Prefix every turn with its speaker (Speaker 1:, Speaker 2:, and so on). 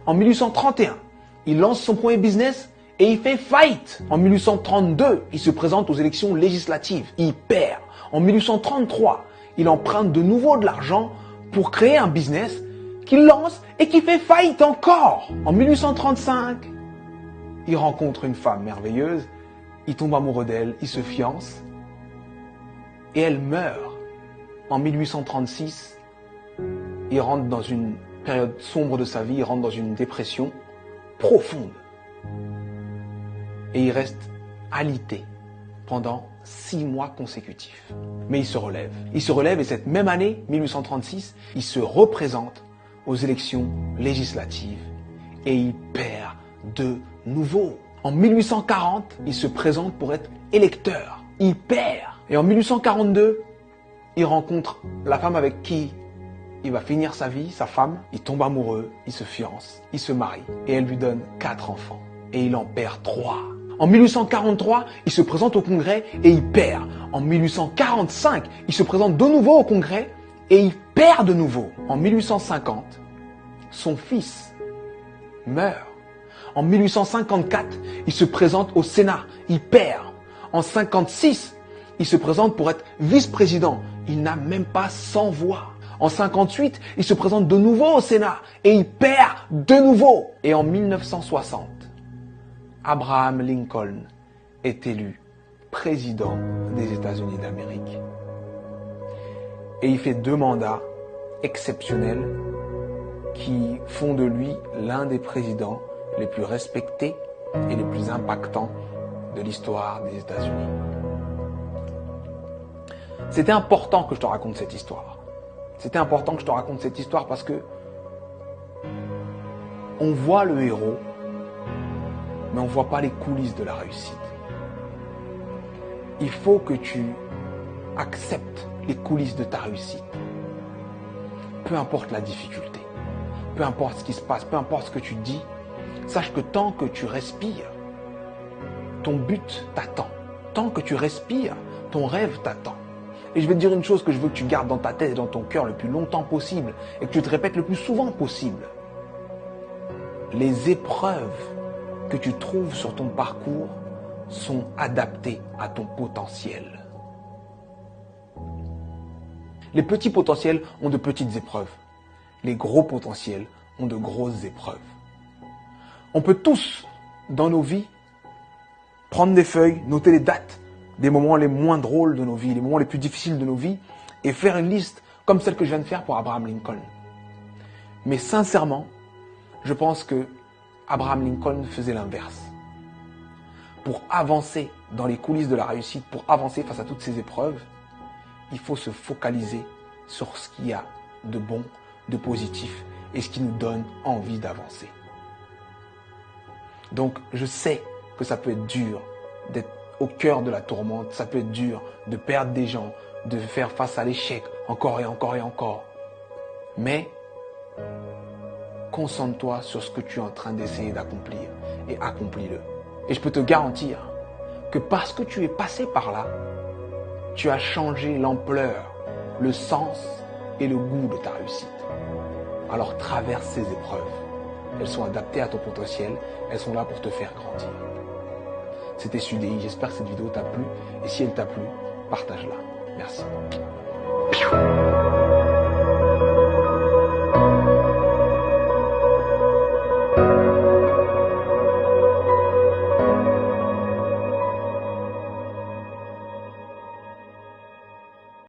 Speaker 1: En 1831, il lance son premier business et il fait faillite. En 1832, il se présente aux élections législatives. Il perd. En 1833, il emprunte de nouveau de l'argent pour créer un business qu'il lance et qui fait faillite encore. En 1835, il rencontre une femme merveilleuse, il tombe amoureux d'elle, il se fiance et elle meurt. En 1836, il rentre dans une période sombre de sa vie, il rentre dans une dépression profonde. Et il reste alité pendant 6 mois consécutifs. Mais il se relève. Il se relève et cette même année, 1836, il se représente aux élections législatives et il perd de nouveau. En 1840, il se présente pour être électeur. Il perd. Et en 1842, il rencontre la femme avec qui il va finir sa vie, sa femme. Il tombe amoureux, il se fiance, il se marie et elle lui donne 4 enfants. Et il en perd 3. En 1843, il se présente au Congrès et il perd. En 1845, il se présente de nouveau au Congrès et il perd de nouveau. En 1850, son fils meurt. En 1854, il se présente au Sénat, il perd. En 1956, il se présente pour être vice-président. Il n'a même pas 100 voix. En 1958, il se présente de nouveau au Sénat et il perd de nouveau. Et en 1960, Abraham Lincoln est élu président des États-Unis d'Amérique. Et il fait 2 mandats exceptionnels qui font de lui l'un des présidents les plus respectés et les plus impactants de l'histoire des États-Unis. C'était important que je te raconte cette histoire. C'était important que je te raconte cette histoire parce que on voit le héros, mais on ne voit pas les coulisses de la réussite. Il faut que tu acceptes les coulisses de ta réussite. Peu importe la difficulté, peu importe ce qui se passe, peu importe ce que tu dis, sache que tant que tu respires, ton but t'attend. Tant que tu respires, ton rêve t'attend. Et je vais te dire une chose que je veux que tu gardes dans ta tête et dans ton cœur le plus longtemps possible et que tu te répètes le plus souvent possible. Les épreuves que tu trouves sur ton parcours sont adaptées à ton potentiel. Les petits potentiels ont de petites épreuves. Les gros potentiels ont de grosses épreuves. On peut tous, dans nos vies, prendre des feuilles, noter les dates des moments les moins drôles de nos vies, les moments les plus difficiles de nos vies, et faire une liste comme celle que je viens de faire pour Abraham Lincoln. Mais sincèrement, je pense que Abraham Lincoln faisait l'inverse. Pour avancer dans les coulisses de la réussite, pour avancer face à toutes ces épreuves, il faut se focaliser sur ce qu'il y a de bon, de positif, et ce qui nous donne envie d'avancer. Donc, je sais que ça peut être dur d'être au cœur de la tourmente, ça peut être dur de perdre des gens, de faire face à l'échec encore et encore et encore. Mais concentre-toi sur ce que tu es en train d'essayer d'accomplir et accomplis-le. Et je peux te garantir que parce que tu es passé par là, tu as changé l'ampleur, le sens et le goût de ta réussite. Alors traverse ces épreuves. Elles sont adaptées à ton potentiel, elles sont là pour te faire grandir. C'était Sudei, j'espère que cette vidéo t'a plu et si elle t'a plu, partage-la. Merci.